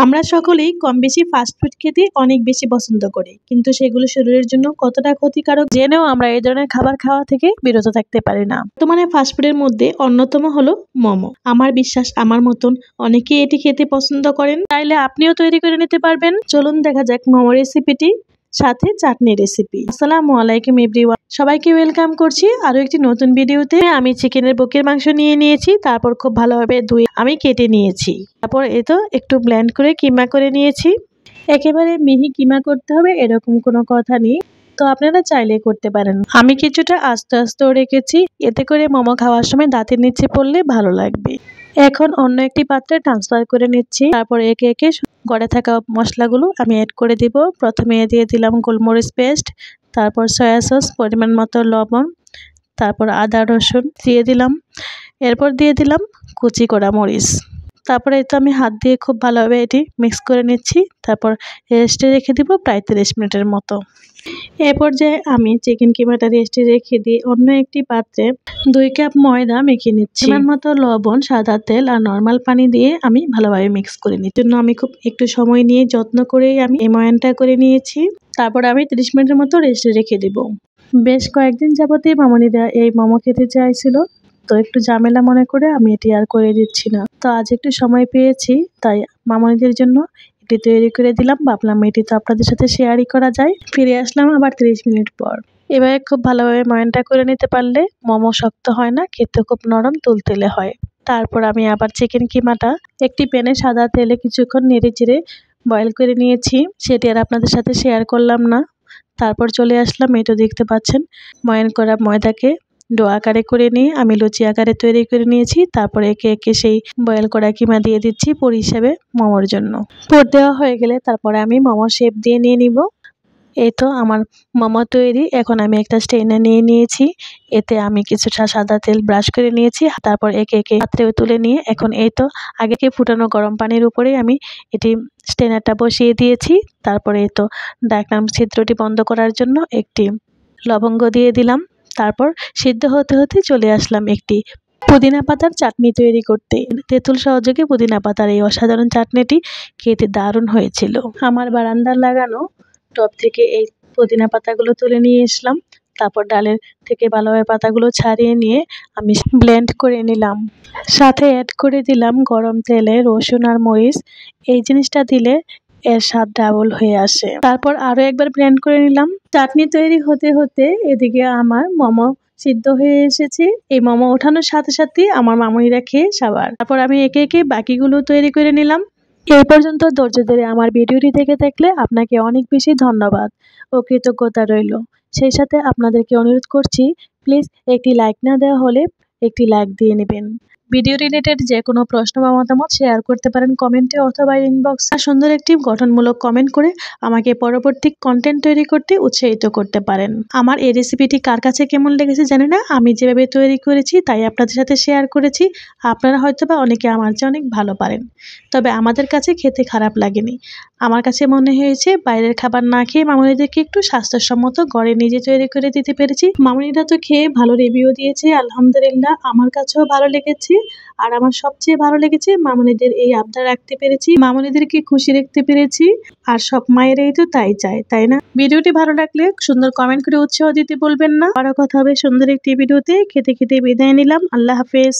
আমরা সকলেই কম বেশি ফাস্ট ফুড খেতে অনেক বেশি পছন্দ করি, কিন্তু সেগুলো শরীরের জন্য কতটা ক্ষতিকারক জেনেও আমরা এই ধরনের খাবার খাওয়া থেকে বিরত থাকতে পারি না। বর্তমানে ফাস্টফুডের মধ্যে অন্যতম হলো মোমো। আমার বিশ্বাস আমার মতন অনেকেই এটি খেতে পছন্দ করেন, চাইলে আপনিও তৈরি করে নিতে পারবেন। চলুন দেখা যাক মোমো রেসিপিটি, সাথে চাটনি রেসিপি। আসসালামু আলাইকুম এভরিওয়ান, সবাইকে ওয়েলকাম করছি আরো একটি নতুন ভিডিওতে। আমি চিকেনের বুকের মাংস নিয়ে নিয়েছি, তারপর খুব ভালোভাবে ধুয়ে আমি কেটে নিয়েছি। তারপর এতো একটু ব্লেন্ড করে কিমা করে নিয়েছি। একেবারে মিহি কিমা করতে হবে এরকম কোনো কথা নেই, তো আপনারা চাইলে করতে পারেন। আমি কিছুটা আস্তে আস্তেও রেখেছি, এতে করে মোমো খাওয়ার সময় দাঁতের নিচে পড়লে ভালো লাগবে। এখন অন্য একটি পাত্রে ট্রান্সফার করে নিচ্ছি। তারপর একে একে গড়ে থাকা মশলাগুলো আমি অ্যাড করে দিব। প্রথমে দিয়ে দিলাম গোলমরিচ পেস্ট, তারপর সয়া সস, পরিমাণ মতো লবণ, তারপর আদা রসুন দিয়ে দিলাম, এরপর দিয়ে দিলাম কুচি করা মরিচ। তারপরে তো আমি হাত দিয়ে খুব ভালোভাবে এটি মিক্স করে নিচ্ছি। তারপর রেস্টে রেখে দিব প্রায় 30 মিনিটের মতো। এ পর্যায়ে আমি চিকেন কিমাটা রেস্টে রেখে দিয়ে অন্য একটি পাত্রে 2 কাপ ময়দা মেখে নিচ্ছি। পরিমাণ মতো লবণ, সাদা তেল আর নর্মাল পানি দিয়ে আমি ভালোভাবে মিক্স করে নিচ্ছি। জন্য আমি খুব একটু সময় নিয়ে যত্ন করে আমি এই ময়ানটা করে নিয়েছি। তারপর আমি 30 মিনিটের মতো রেস্টে রেখে দিব। বেশ কয়েকদিন যাবতই মামনিরা এই মোমো খেতে চাইছিল, তো একটু ঝামেলা মনে করে আমি এটি আর করে দিচ্ছি না। তো আজ একটু সময় পেয়েছি, তাই মামনিদের জন্য এটি তৈরি করে দিলাম। ভাবলাম এটি তো আপনাদের সাথে শেয়ারই করা যায়। ফিরে আসলাম আবার 30 মিনিট পর। এভাবে খুব ভালোভাবে ময়ানটা করে নিতে পারলে মোমো শক্ত হয় না, খেতে খুব নরম তুলতুলে হয়। তারপর আমি আবার চিকেন কিমাটা একটি প্যানে সাদা তেলে কিছুক্ষণ নেড়ে চেড়ে বয়েল করে নিয়েছি, সেটি আর আপনাদের সাথে শেয়ার করলাম না। তারপর চলে আসলাম, এই তো দেখতে পাচ্ছেন ময়ান করা ময়দাকে ডো আকারে করে নিয়ে আমি লুচি আকারে তৈরি করে নিয়েছি। তারপরে একে একে সেই বয়েল করা কিমা দিয়ে দিচ্ছি পুর হিসেবে মোমোর জন্য। পুর দেওয়া হয়ে গেলে তারপরে আমি মোমোর শেপ দিয়ে নিয়ে নিব। এই তো আমার মোমো তৈরি। এখন আমি একটা স্টেইনার নিয়ে নিয়েছি, এতে আমি কিছুটা সাদা তেল ব্রাশ করে নিয়েছি। তারপর একে একে পাত্রে তুলে নিয়ে এখন এই তো আগে ফুটানো গরম পানির উপরে আমি এটি স্টেইনারটা বসিয়ে দিয়েছি। তারপরে এই তো ঢাকনার ছিদ্রটি বন্ধ করার জন্য একটি লবঙ্গ দিয়ে দিলাম। তারপর সিদ্ধ হতে হতে চলে আসলাম একটি পুদিনা পাতার চাটনি তৈরি করতে। তেঁতুল সহযোগে পুদিনা পাতার এই অসাধারণ চাটনিটি খেতে দারুণ হয়েছিল। আমার বারান্দার লাগানো টব থেকে এই পুদিনা পাতাগুলো তুলে নিয়ে আসলাম। তারপর ডালের থেকে ভালোভাবে পাতাগুলো ছাড়িয়ে নিয়ে আমি ব্লেন্ড করে নিলাম। সাথে অ্যাড করে দিলাম গরম তেলে রসুন আর মরিচ। এই জিনিসটা দিলে এর স্বাদ ডাবল হয়ে আসে। তারপর আরো একবার ব্লেন্ড করে নিলাম। চাটনি তৈরি হতে হতে এদিকে আমার মোমো সিদ্ধ হয়ে এসেছে। এই মোমো ওঠানোর সাথে সাথে আমার মামুনিরা খেয়ে সাবার। তারপর আমি একে একে বাকিগুলো তৈরি করে নিলাম। এই পর্যন্ত ধৈর্য ধরে আমার ভিডিওটি দেখে থাকলে আপনাকে অনেক বেশি ধন্যবাদ ও কৃতজ্ঞতা রইল। সেই সাথে আপনাদেরকে অনুরোধ করছি, প্লিজ একটি লাইক না দেওয়া হলে একটি লাইক দিয়ে নেবেন। ভিডিও রিলেটেড যে কোনো প্রশ্ন বা মতামত শেয়ার করতে পারেন কমেন্টে অথবা ইনবক্সে। সুন্দর একটি গঠনমূলক কমেন্ট করে আমাকে পরবর্তী কন্টেন্ট তৈরি করতে উৎসাহিত করতে পারেন। আমার এই রেসিপিটি কার কাছে কেমন লেগেছে জানি না, আমি যেভাবে তৈরি করেছি তাই আপনাদের সাথে শেয়ার করেছি। আপনারা হয়তোবা অনেকে আমার চেয়ে অনেক ভালো পারেন, তবে আমাদের কাছে খেতে খারাপ লাগেনি। আমার কাছে মনে হয়েছে বাইরের খাবার না খেয়ে মামুনিদেরকে একটু স্বাস্থ্যসম্মত ঘরে নিজে তৈরি করে দিতে পেরেছি। মামুনিরা তো খেয়ে ভালো রিভিউ দিয়েছে, আলহামদুলিল্লাহ। আমার কাছেও ভালো লেগেছে। আর আমার সবচেয়ে ভালো লেগেছে মামুনিদের এই আবদার রাখতে পেরেছি, মামুনিদেরকে খুশি রাখতে পেরেছি। আর সব মায়েরাই তো তাই চায়, তাই না? ভিডিওটি ভালো লাগলে সুন্দর কমেন্ট করে উৎসাহ দিতে বলবেন না। আরো কথা হবে সুন্দর একটি ভিডিওতে। খেতে খেতে বিদায় নিলাম। আল্লাহ হাফেজ।